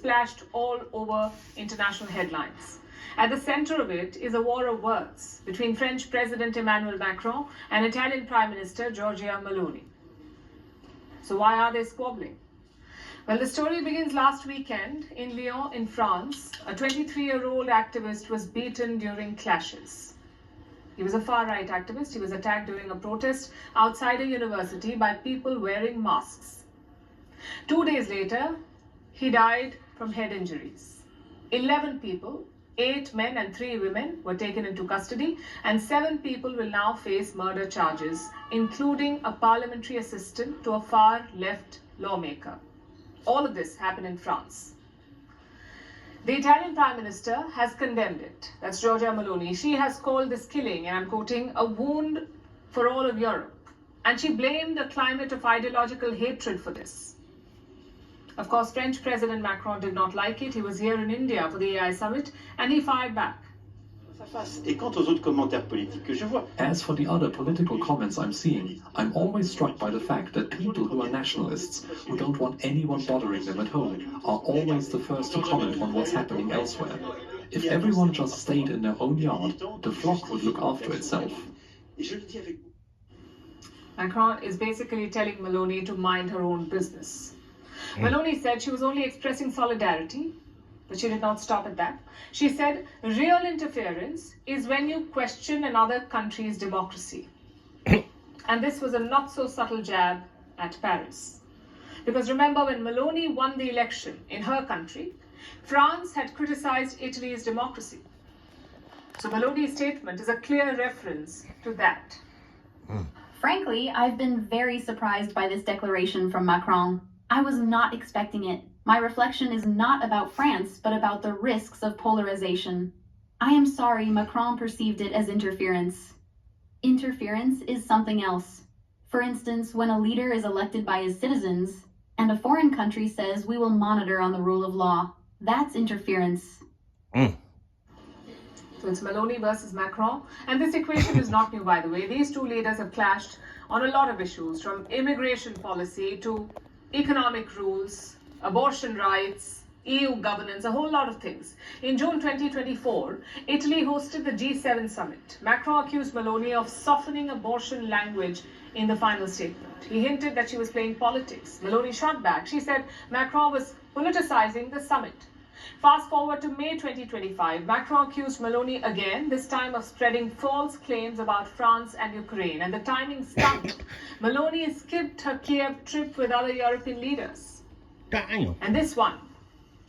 splashed all over international headlines. At the center of it is a war of words between French President Emmanuel Macron and Italian Prime Minister Giorgia Meloni. So why are they squabbling? Well, the story begins last weekend in Lyon in France. A 23-year-old activist was beaten during clashes. He was a far-right activist. He was attacked during a protest outside a university by people wearing masks. 2 days later, he died from head injuries. 11 people, 8 men and 3 women, were taken into custody, and 7 people will now face murder charges, including a parliamentary assistant to a far-left lawmaker. All of this happened in France. The Italian Prime Minister has condemned it. That's Giorgia Meloni. She has called this killing, and I'm quoting, a wound for all of Europe. And she blamed a climate of ideological hatred for this. Of course, French President Macron did not like it. He was here in India for the AI summit, and he fired back. As for the other political comments I'm seeing, I'm always struck by the fact that people who are nationalists, who don't want anyone bothering them at home, are always the first to comment on what's happening elsewhere. If everyone just stayed in their own yard, the flock would look after itself. Macron is basically telling Meloni to mind her own business. Meloni said she was only expressing solidarity, but she did not stop at that. She said, real interference is when you question another country's democracy. And this was a not-so-subtle jab at Paris. Because remember, when Meloni won the election in her country, France had criticized Italy's democracy. So Meloni's statement is a clear reference to that. Frankly, I've been very surprised by this declaration from Macron. I was not expecting it. My reflection is not about France, but about the risks of polarization. I am sorry Macron perceived it as interference. Interference is something else. For instance, when a leader is elected by his citizens, and a foreign country says we will monitor on the rule of law, that's interference. So it's Meloni versus Macron. And this equation is not new, by the way. These two leaders have clashed on a lot of issues, from immigration policy to economic rules, abortion rights, EU governance, a whole lot of things. In June 2024, Italy hosted the G7 summit. Macron accused Meloni of softening abortion language in the final statement. He hinted that she was playing politics. Meloni shot back. She said Macron was politicizing the summit. Fast forward to May 2025, Macron accused Meloni again, this time of spreading false claims about France and Ukraine. And the timing stunk. Meloni skipped her Kiev trip with other European leaders. And this one,